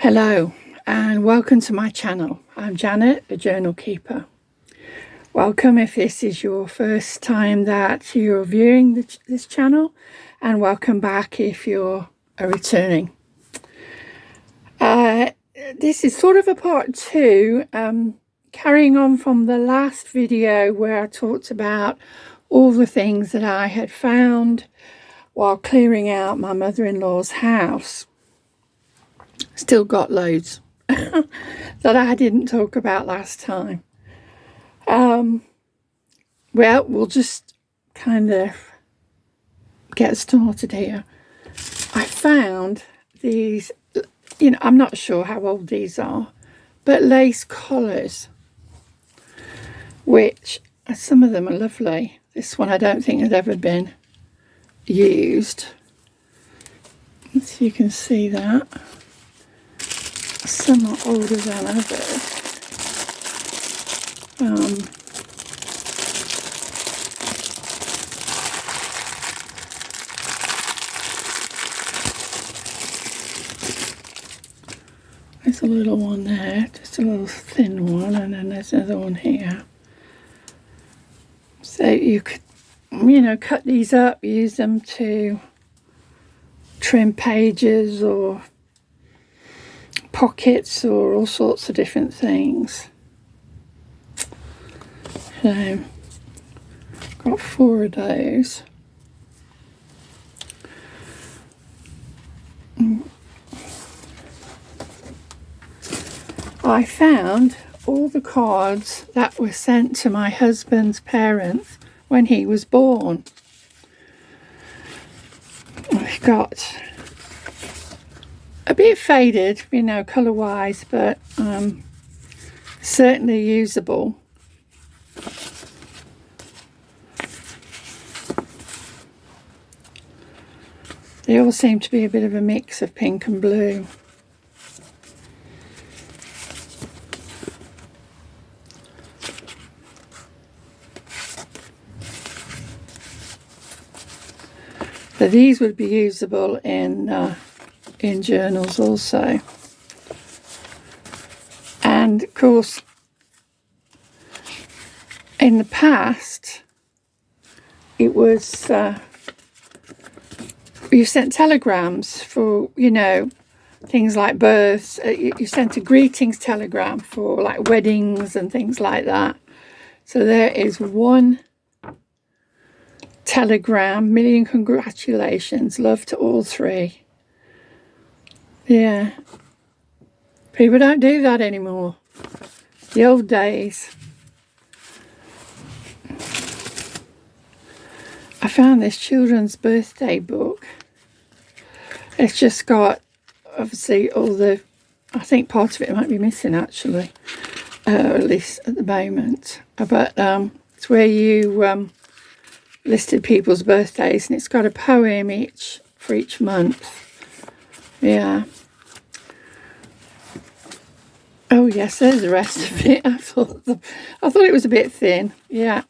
Hello and welcome to my channel. I'm Janet, the Journal Keeper. Welcome if this is your first time that you're viewing this channel, and welcome back if you're returning. This is sort of a part two, carrying on from the last video where I talked about all the things that I had found while clearing out my mother-in-law's house. Still got loads that I didn't talk about last time. Well, we'll just kind of get started here. I found these, I'm not sure how old these are, but lace collars, which some of them are lovely. This one I don't think has ever been used. If you can see that. Some are older than others. There's a little one there, just a little thin one, and then there's another one here. So you could, cut these up, use them to trim pages or pockets or all sorts of different things. So got 4 of those. I found all the cards that were sent to my husband's parents when he was born. We've got a bit faded, colour wise, but certainly usable. They all seem to be a bit of a mix of pink and blue. So these would be usable in journals also. And of course, in the past, it was you sent telegrams for, things like births. You sent a greetings telegram for like weddings and things like that. So there is one telegram, million congratulations, love to all 3. Yeah, people don't do that anymore. The old days. I found this children's birthday book. It's just got, obviously, all the, I think part of it might be missing actually, at least at the moment. But it's where you listed people's birthdays, and it's got a poem for each month. Yeah. Oh yes, there's the rest of it. I thought it was a bit thin. Yeah.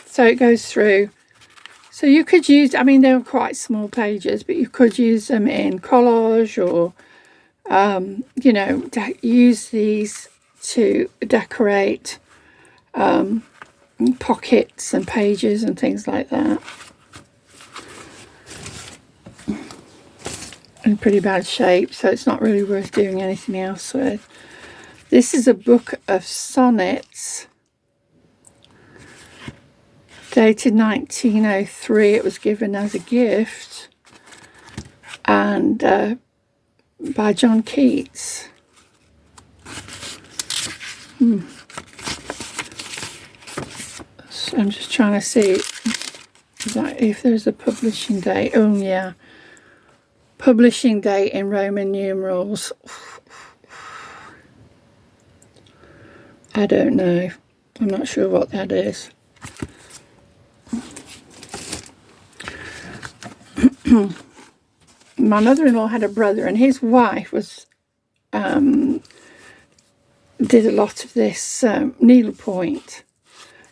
So it goes through. So you could use, they were quite small pages, but you could use them in collage or, use these to decorate pockets and pages and things like that. In pretty bad shape, so it's not really worth doing anything else with. This is a book of sonnets dated 1903. It was given as a gift, and by John Keats. So I'm just trying to see if there's a publishing date. Oh yeah, publishing date in Roman numerals. I don't know. I'm not sure what that is. My mother-in-law had a brother, and his wife was did a lot of this needlepoint,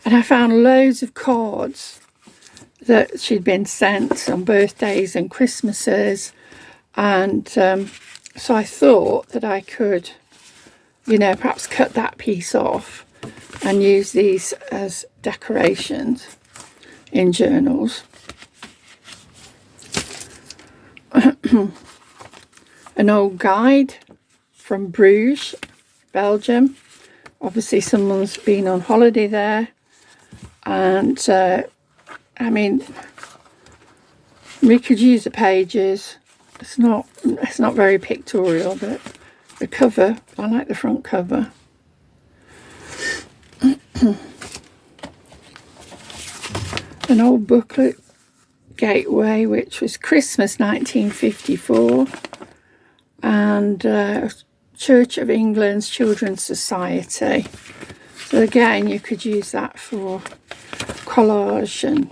and I found loads of cards that she'd been sent on birthdays and Christmases, and So I thought that I could, you know, perhaps cut that piece off and use these as decorations in journals. An old guide from Bruges, Belgium. Obviously someone's been on holiday there, and I mean, we could use the pages. It's not very pictorial, but the cover, I like the front cover. An old booklet, Gateway, which was Christmas 1954, and Church of England's Children's Society. So again, you could use that for collage and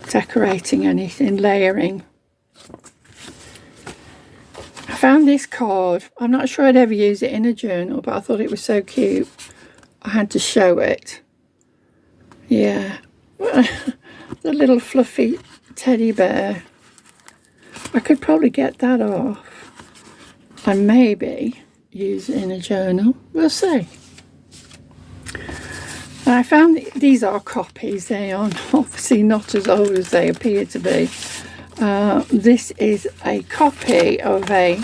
decorating anything, layering. I found this card. I'm not sure I'd ever use it in a journal, but I thought it was so cute I had to show it. Yeah, the little fluffy teddy bear. I could probably get that off and maybe use it in a journal. We'll see. And I found these are copies. They are obviously not as old as they appear to be. This is a copy of a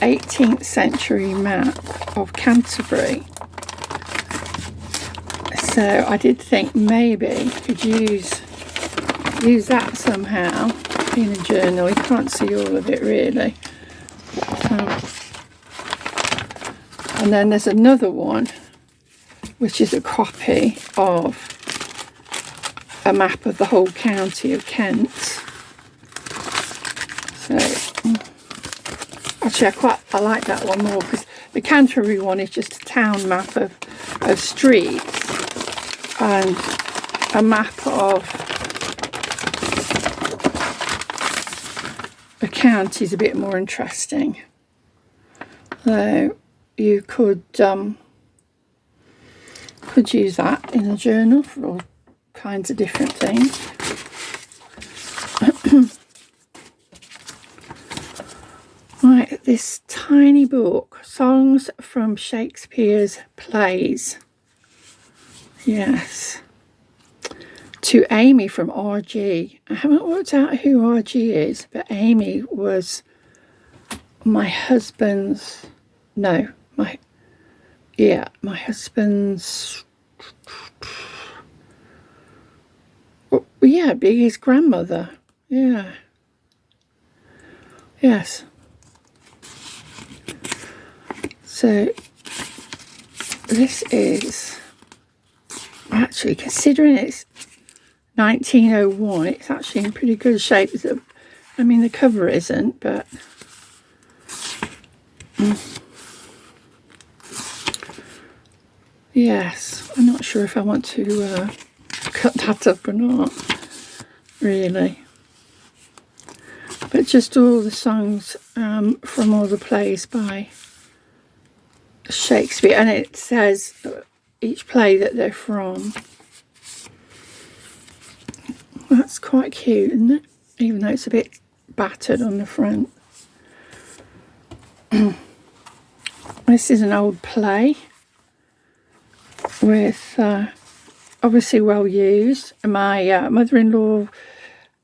18th century map of Canterbury. So I did think maybe I could use that somehow in a journal. You can't see all of it really. And then there's another one, which is a copy of a map of the whole county of Kent. So actually I like that one more, because the Canterbury one is just a town map of streets, and a map of the county is a bit more interesting. So you could use that in a journal for all kinds of different things. Right, this tiny book, Songs from Shakespeare's Plays. Yes. To Amy from RG. I haven't worked out who RG is, but Amy was my husband's, no, my husband's, yeah, be his grandmother. Yeah. Yes. So this is actually, considering it's 1901, it's actually in pretty good shape. I mean, the cover isn't, but yes, I'm not sure if I want to cut that up or not, really. But just all the songs from all the plays by Shakespeare, and it says each play that they're from. That's quite cute, isn't it? Even though it's a bit battered on the front. This is an old play with obviously well used. My mother-in-law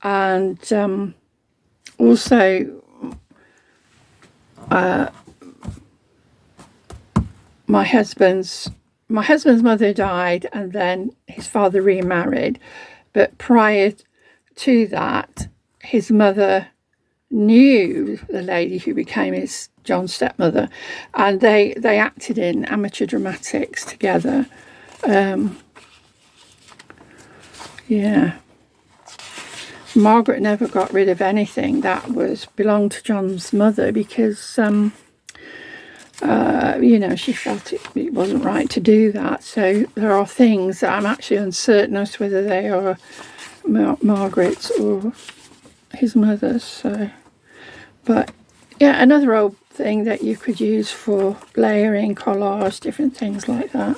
and also my husband's mother died, and then his father remarried. But prior to that, his mother knew the lady who became John's stepmother, and they acted in amateur dramatics together. Yeah. Margaret never got rid of anything that belonged to John's mother, because you know, she felt it wasn't right to do that. So there are things that I'm actually uncertain as to whether they are Margaret's or his mother's. So, but yeah, another old thing that you could use for layering, collage, different things like that.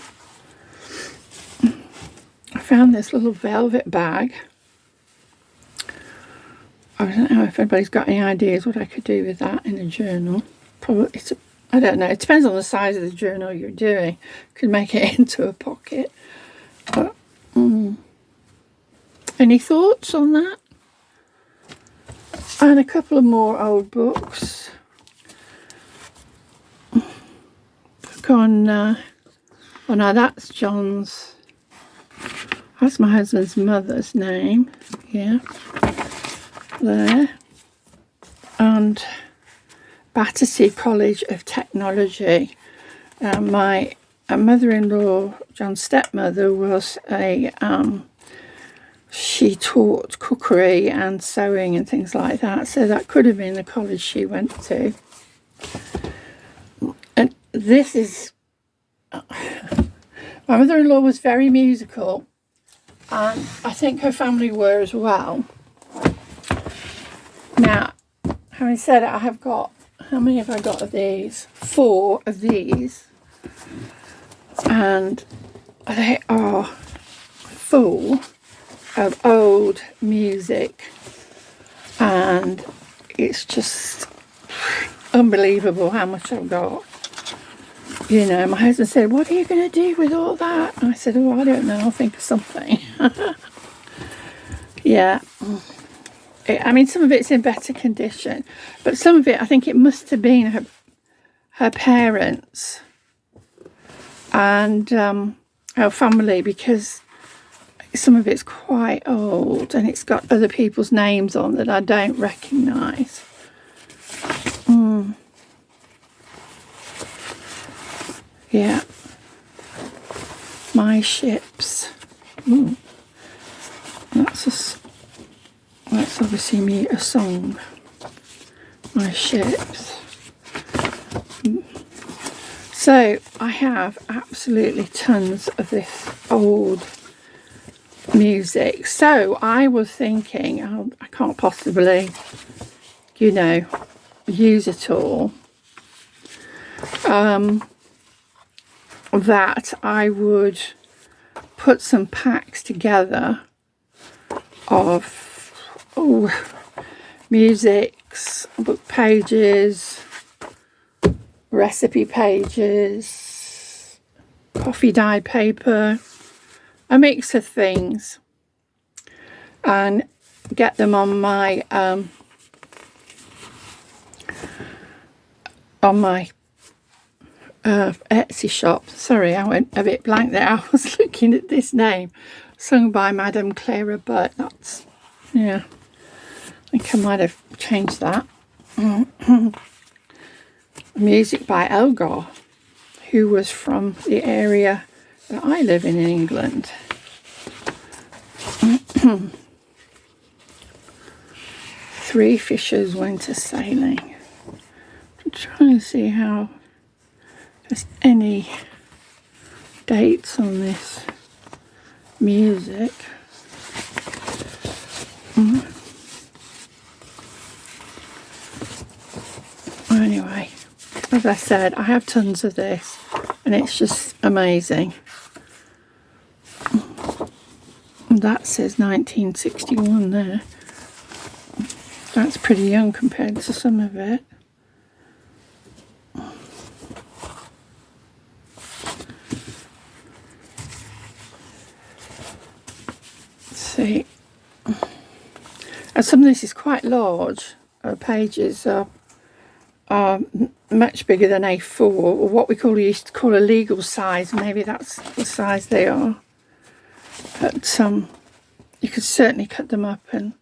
I found this little velvet bag, I don't know if anybody's got any ideas what I could do with that in a journal. Probably, I don't know. It depends on the size of the journal you're doing. Could make it into a pocket. But any thoughts on that? And a couple of more old books. Book on, oh no, that's John's. That's my husband's mother's name. Yeah. There. And Battersea College of Technology. My mother-in-law, John's stepmother, was a she taught cookery and sewing and things like that, so that could have been the college she went to. And this is my mother-in-law was very musical, and I think her family were as well. Now, having said it, I have got, how many have I got of these? 4 of these. And they are full of old music. And it's just unbelievable how much I've got. You know, my husband said, what are you going to do with all that? And I said, oh, I don't know, I'll think of something. Yeah. I mean, some of it's in better condition, but some of it, I think it must have been her parents and our family, because some of it's quite old and it's got other people's names on that I don't recognise. Yeah. My Ships. That's obviously a song. My Ships. So I have absolutely tons of this old music. So I was thinking, oh, I can't possibly, you know, use it all. That I would put some packs together of musics, book pages, recipe pages, coffee dyed paper, a mix of things, and get them on my Etsy shop. Sorry, I went a bit blank there. I was looking at this name, sung by Madame Clara Butt. That's, yeah, I think I might have changed that. Music by Elgar, who was from the area that I live in England. Three Fishers Went a-Sailing. I'm trying to see how there's any dates on this music. Anyway, as I said, I have tons of this and it's just amazing. And that says 1961 there. That's pretty young compared to some of it. See, and some of this is quite large. Pages are much bigger than A4, or what we used to call a legal size. Maybe that's the size they are. But you could certainly cut them up and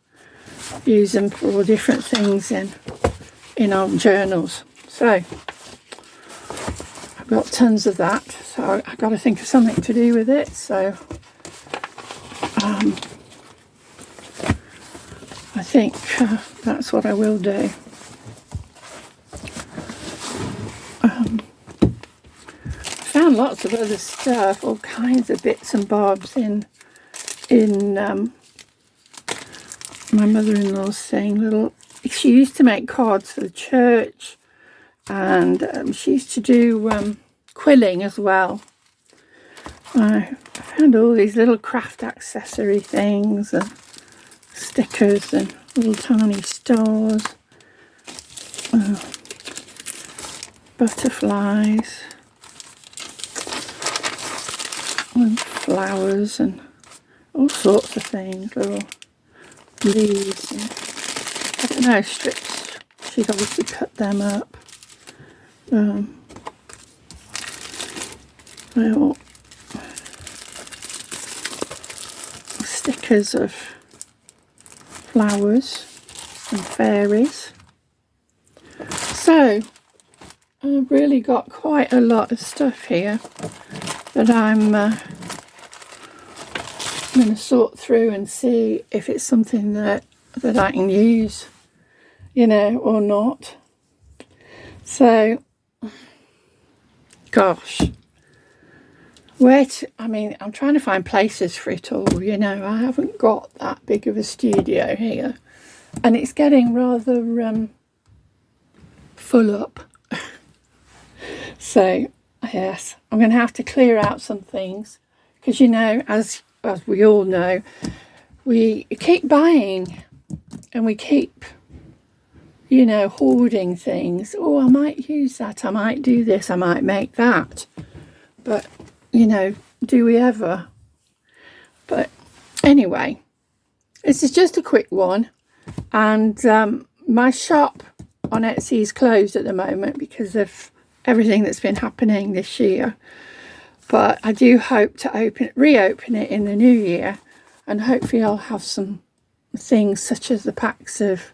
use them for all different things in our journals. So I've got tons of that. So I've got to think of something to do with it. So I think that's what I will do. I found lots of other stuff, all kinds of bits and bobs in my mother-in-law's thing. She used to make cards for the church, and she used to do quilling as well. I found all these little craft accessory things and stickers and little tiny stars, butterflies, and flowers, and all sorts of things, little leaves, and I don't know, strips. She'd obviously cut them up. Little stickers of flowers and fairies. So I've really got quite a lot of stuff here that I'm going to sort through and see if it's something that I can use, you know, or not. So, gosh, I mean, I'm trying to find places for it all, you know. I haven't got that big of a studio here, and it's getting rather full up. So, yes, I'm going to have to clear out some things, because, you know, as we all know, we keep buying and we keep, you know, hoarding things. Oh, I might use that, I might do this, I might make that. But, you know, do we ever? But anyway, this is just a quick one. And my shop on Etsy is closed at the moment because of everything that's been happening this year. But I do hope to reopen it in the new year, and hopefully I'll have some things such as the packs of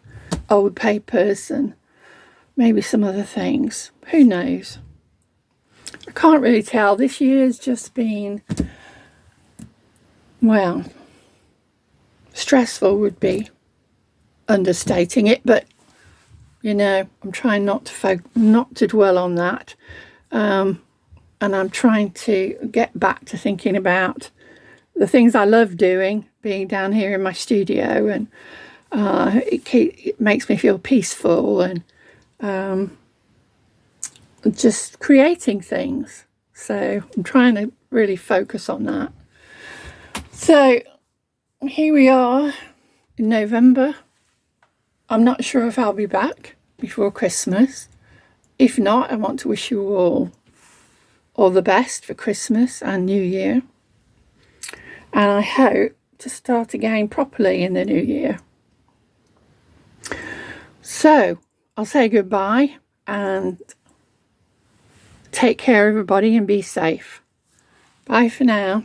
old papers and maybe some other things. Who knows? I can't really tell. This year's just been, well, stressful would be understating it, but you know, I'm trying not to dwell on that. And I'm trying to get back to thinking about the things I love doing, being down here in my studio, and it makes me feel peaceful, and just creating things. So I'm trying to really focus on that. So here we are in November. I'm not sure if I'll be back before Christmas. If not, I want to wish you all the best for Christmas and New Year. And I hope to start again properly in the new year. So I'll say goodbye and take care, everybody, and be safe. Bye for now.